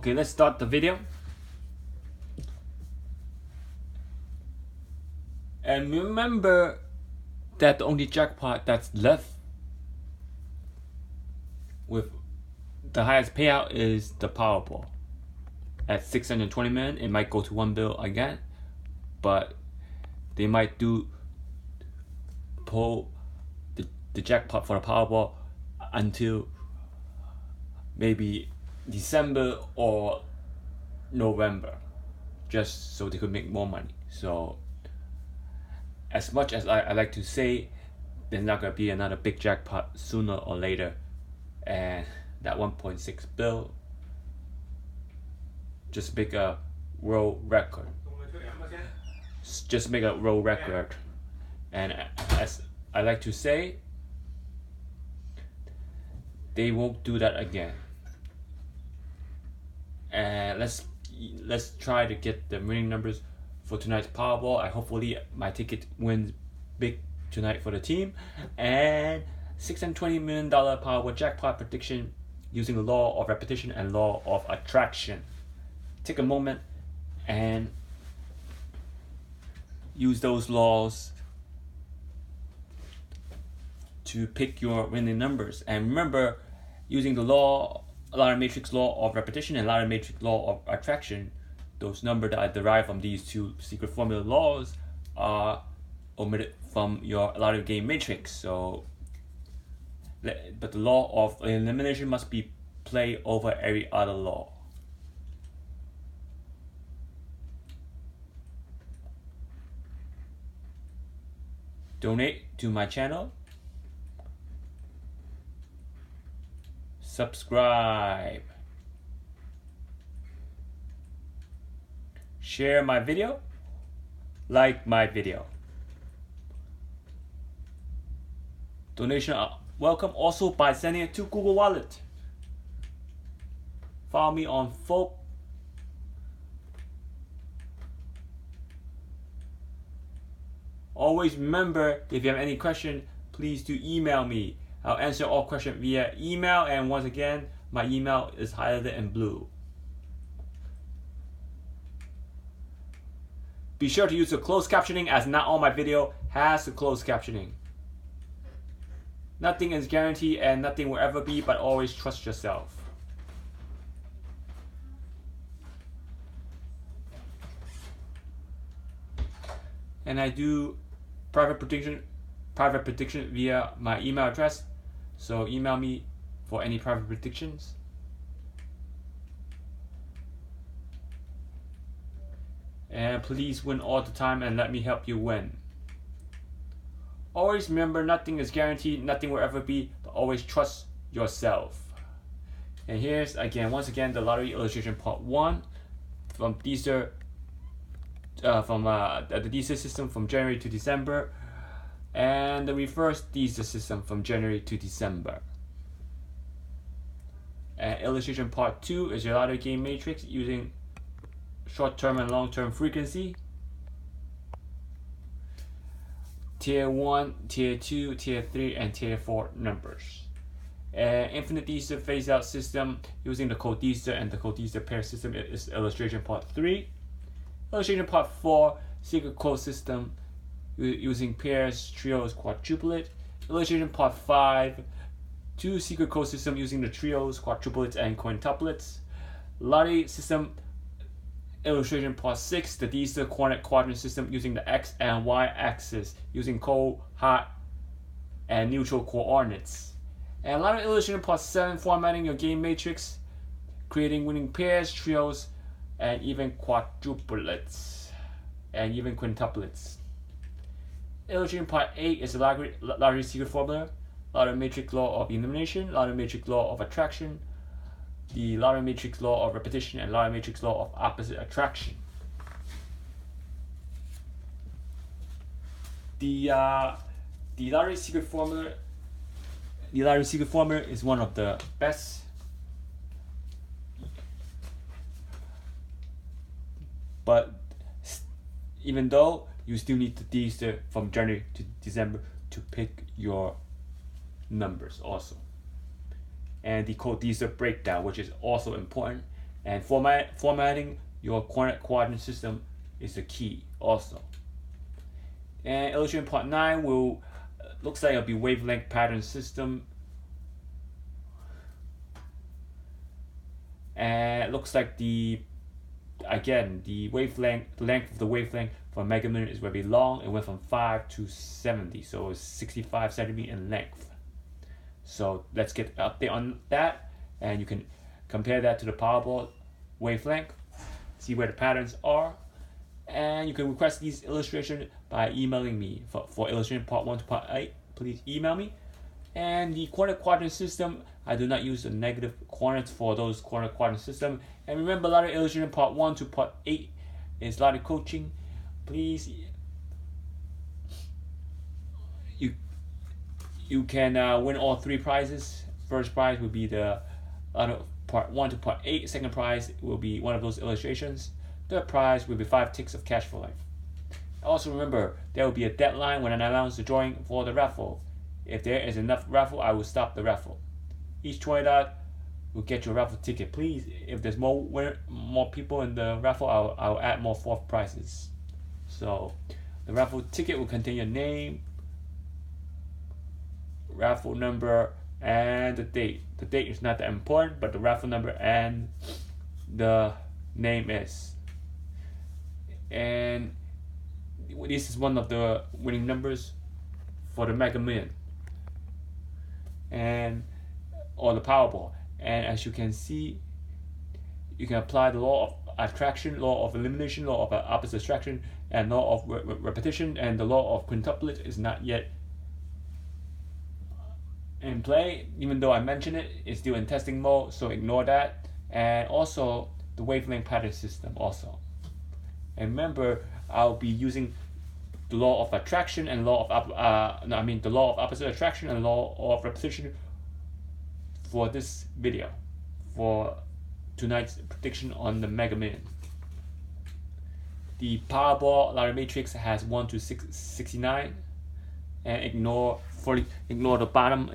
Okay, let's start the video. And remember that the only jackpot that's left with the highest payout is the Powerball. At 620 million, it might go to 1 bill again, but they might pull the jackpot for the Powerball until maybe December or November, just so they could make more money. So as much as I like to say there's not going to be another big jackpot sooner or later, and that 1.6 bill just make a world record. Just make a world record. And as I like to say, they won't do that again. And let's try to get the winning numbers for tonight's Powerball. Hopefully my ticket wins big tonight for the team. And $620 million Powerball jackpot prediction using the law of repetition and law of attraction. Take a moment and use those laws to pick your winning numbers. And remember, using the Lotto Matrix law of repetition and Lotto Matrix law of attraction, those numbers that I derived from these two secret formula laws are omitted from your Lotto game matrix. So, but the law of elimination must be played over every other law. Donate to my channel. Subscribe. Share my video. Like my video. Donation welcome also by sending it to Google Wallet. Follow me on folk. Always remember, if you have any question, please do email me. I'll answer all questions via email, and once again, my email is highlighted in blue. Be sure to use the closed captioning, as not all my video has the closed captioning. Nothing is guaranteed and nothing will ever be, but always trust yourself. And I do private prediction via my email address. So email me for any private predictions. And please win all the time and let me help you win. Always remember, nothing is guaranteed, nothing will ever be, but always trust yourself. And here's once again the lottery illustration part 1 from Dster. From the Dster system from January to December, and the reverse Dster system from January to December. And illustration part 2 is your Lotto game matrix using short-term and long-term frequency. Tier 1, Tier 2, Tier 3, and Tier 4 numbers. And infinite Dster phase-out system using the code Dster and the code Dster pair system is illustration part 3. Illustration part 4, secret code system using pairs, trios, quadruplet. Illustration part 5, 2 secret code system using the trios, quadruplets, and quintuplets. Lottery system illustration part 6, the Dster coordinate quadrant system using the X and Y axis using cold, hot, and neutral coordinates. And Lottery illustration part 7, formatting your game matrix, creating winning pairs, trios, and even quadruplets, and even quintuplets. Illustration part 8 is the lottery secret formula, Lotto matrix law of elimination, Lotto matrix law of attraction, the Lotto matrix law of repetition, and Lotto matrix law of opposite attraction. The lottery secret formula is one of the best. But even though, you still need the Dster from January to December to pick your numbers also. And the code Dster breakdown, which is also important, And formatting your coordinate quadrant system is the key also. And illustration part 9 will looks like it'll be wavelength pattern system. And it looks like the length of the wavelength for a megaminute is very long. It went from 5 to 70, so it's 65 centimeters in length. So let's get an update on that, and you can compare that to the PowerBall wavelength, see where the patterns are, and you can request these illustrations by emailing me. For illustration part 1 to part 8, please email me. And the coordinate quadrant system, I do not use the negative coordinates for those coordinate quadrant system. And remember, Lotto illustration part 1 to part 8 is Lotto coaching. Please, you can win all 3 prizes. First prize will be the Lotto part 1 to part 8. Second prize will be one of those illustrations. Third prize will be 5 ticks of cash for life. Also remember, there will be a deadline when I announce the drawing for the raffle. If there is enough raffle, I will stop the raffle. Each $20 will get your raffle ticket. Please, if there's more people in the raffle, I'll add more 4th prizes. So the raffle ticket will contain your name, raffle number, and the date. The date is not that important, but the raffle number and the name is. And this is one of the winning numbers for the Mega Million or the Powerball. And as you can see, you can apply the law of attraction, law of elimination, law of opposite attraction, and law of repetition. And the law of quintuplets is not yet in play, even though I mentioned it. It's still in testing mode, so ignore that. And also the wavelength pattern system also. And remember, I'll be using the law of attraction and law of the law of opposite attraction and law of repetition for this video, for tonight's prediction on the Mega Million. The Powerball Lotto Matrix has 1 to 69, and ignore the bottom.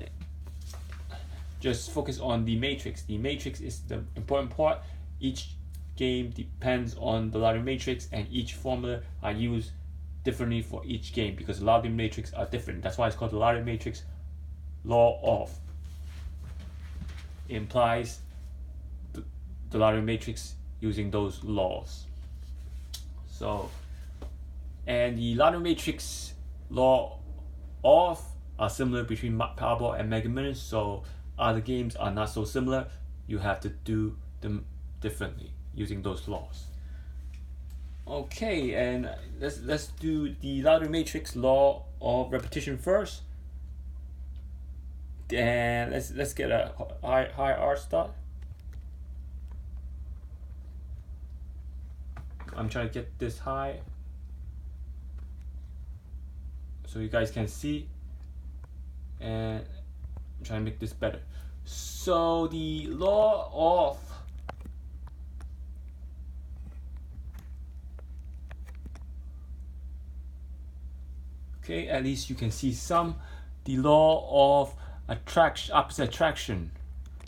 Just focus on the matrix. The matrix is the important part. Each game depends on the Lotto Matrix, and each formula are used differently for each game because the Lotto Matrix are different. That's why it's called the Lotto Matrix law of. It implies the Lotto Matrix using those laws. So, and the Lotto Matrix law of are similar between Powerball and Mega Millions, so other games are not so similar. You have to do them differently using those laws. Okay, and let's do the Lotto Matrix law of repetition first. And let's get a high R start. I'm trying to get this high so you guys can see, and I'm trying to make this better. So the law of at least you can see some. The law of attraction, opposite attraction.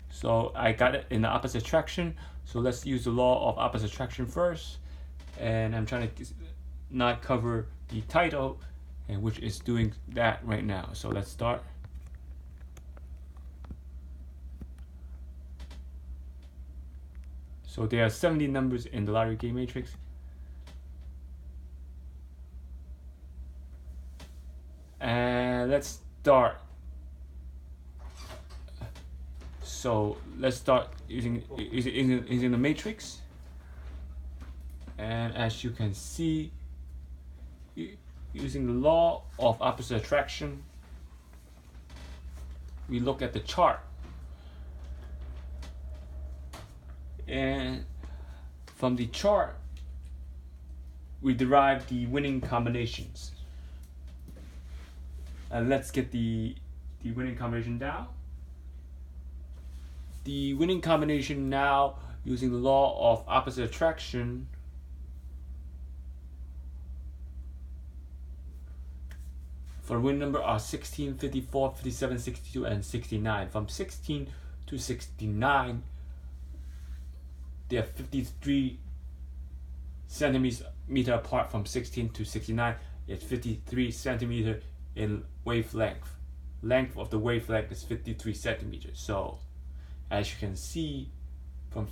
So I got it in the opposite attraction. So let's use the law of opposite attraction first. And I'm trying to not cover the title, and which is doing that right now. So let's start. So there are 70 numbers in the lottery game matrix. And let's start. So let's start using the matrix. And as you can see, using the law of opposite attraction, we look at the chart. And from the chart, we derive the winning combinations. And let's get the winning combination down. The winning combination now, using the law of opposite attraction, for the winning number are 16, 54, 57, 62, and 69. From 16 to 69, they are 53 centimeters apart from 16 to 69. It's 53 centimeters in wavelength. Length of the wavelength is 53 centimeters. So as you can see from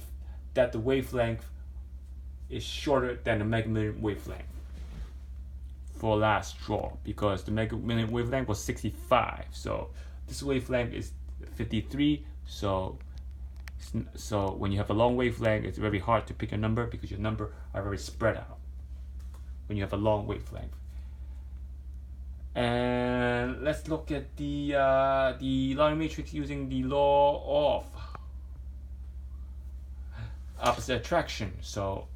that, the wavelength is shorter than the mega million wavelength for last draw, because the mega million wavelength was 65. So this wavelength is 53. So when you have a long wavelength, it's very hard to pick a number because your number are very spread out when you have a long wavelength. And let's look at the lottery matrix using the law of opposite attraction. So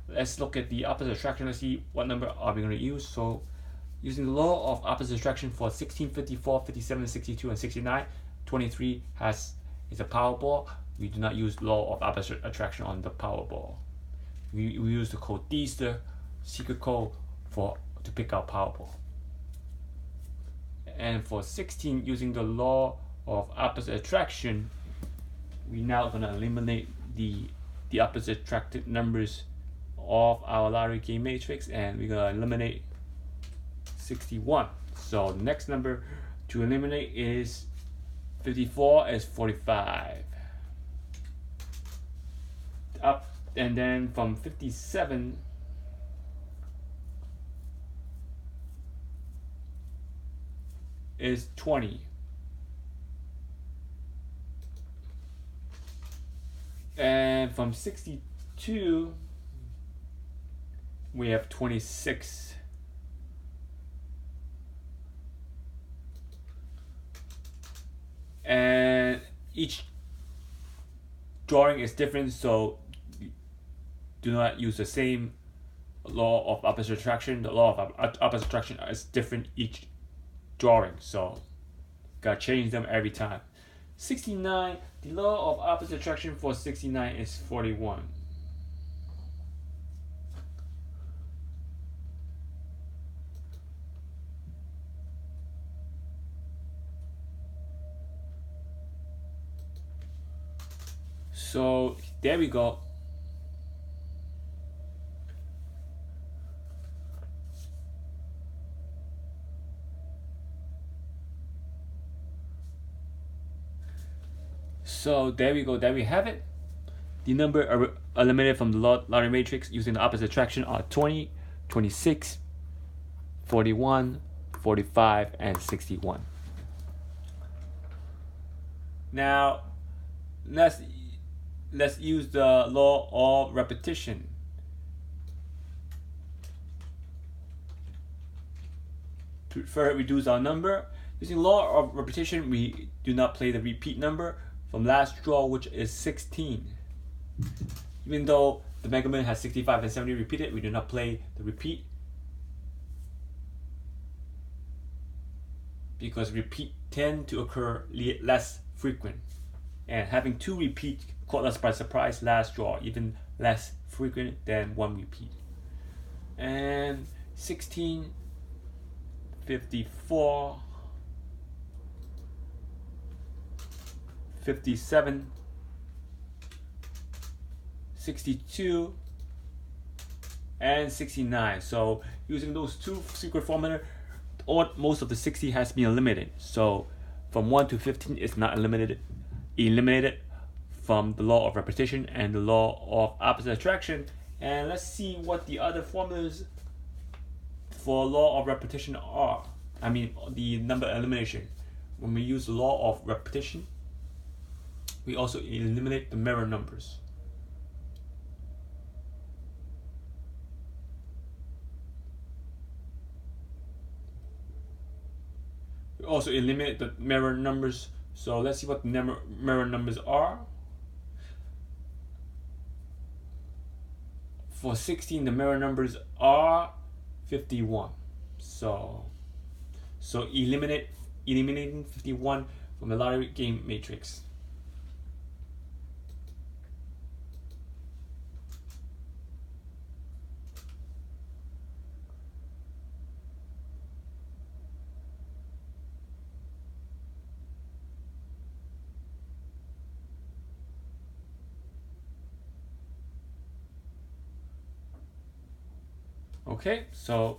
let's look at the opposite attraction. Let's see what number are we going to use. So using the law of opposite attraction for 16, 54, 57, 62, and 69, 23 is a Powerball. We do not use law of opposite attraction on the Powerball. We use the code Dster, secret code, to pick out Powerball. And for 16, using the law of opposite attraction, we're now going to eliminate the opposite attracted numbers of our lottery game matrix, and we're going to eliminate 61. So the next number to eliminate is 54 is 45. Up, and then from 57 is 20. And from 62 we have 26. And each drawing is different, so do not use the same law of opposite attraction. The law of opposite attraction is different each drawing, so gotta change them every time. 69, the law of opposite attraction for 69 is 41. So there we go. So there we go, there we have it. The number are eliminated from the lottery matrix using the opposite attraction are 20, 26, 41, 45, and 61. Now let's use the law of repetition. To further reduce our number, using law of repetition, we do not play the repeat number from last draw, which is 16. Even though the Mega Million has 65 and 70 repeated, we do not play the repeat, because repeat tend to occur less frequent, and having two repeat caught us by surprise last draw, even less frequent than one repeat. And 16, 54, 57, 62, and 69. So using those two secret formula, most of the 60 has been eliminated. So from 1 to 15 is not eliminated from the law of repetition and the law of opposite attraction. And let's see what the other formulas for law of repetition are. I mean the number elimination. When we use the law of repetition, we also eliminate the mirror numbers. We also eliminate the mirror numbers. So let's see what the mirror numbers are. For 16, the mirror numbers are 51. So eliminating 51 from the lottery game matrix. Okay, so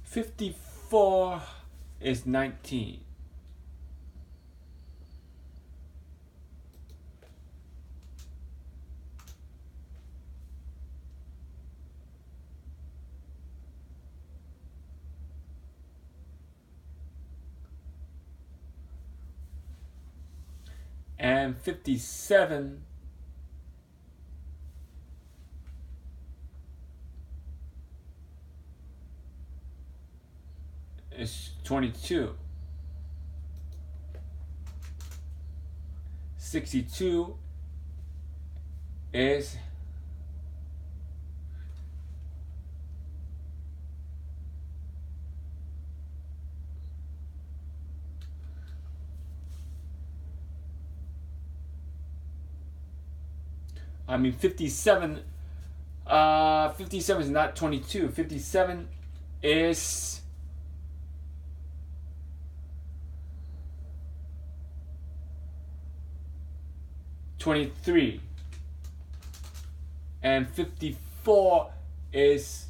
54 is 19. And 57 is 22. 62 is 57. 57 is not 22. 57 is 23. And 54 is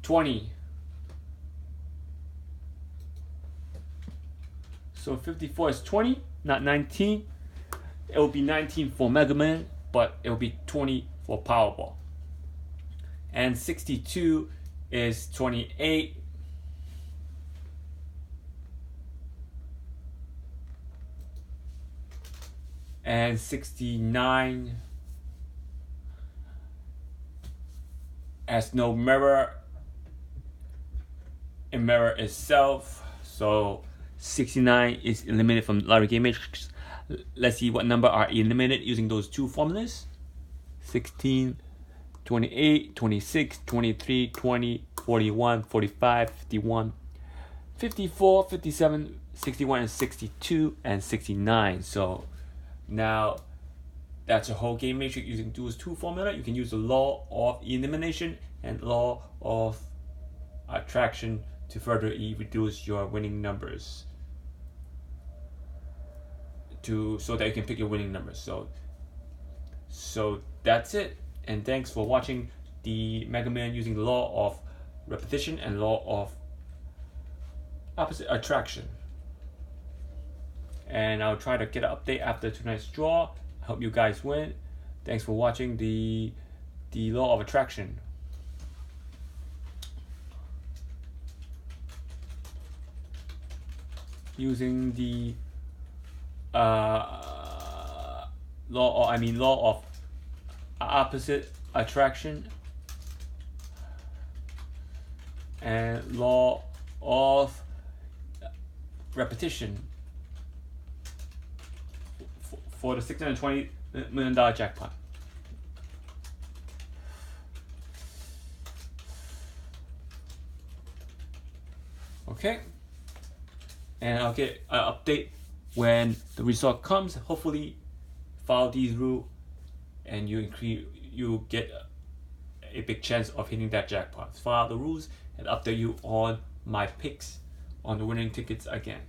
20. So 54 is 20, not 19. It will be 19 for Mega Man, but it will be 20 for Powerball. And 62 is 28. And 69 has no mirror in mirror itself, so 69 is eliminated from Lotto Game Matrix. Let's see what number are eliminated using those two formulas. 16, 28, 26, 23, 20, 41, 45, 51, 54, 57, 61, and 62, and 69. So now that's a whole game matrix using those two formula. You can use the law of elimination and law of attraction to further reduce your winning numbers, so that you can pick your winning numbers. So that's it, and thanks for watching the Mega Man using the law of repetition and law of opposite attraction. And I'll try to get an update after tonight's draw. I hope you guys win. Thanks for watching the law of attraction. Using the law of opposite attraction and law of repetition for the $620 million jackpot. Okay, and I'll get an update when the result comes. Hopefully follow these rules and you get a big chance of hitting that jackpot. Follow the rules and update you on my picks on the winning tickets again.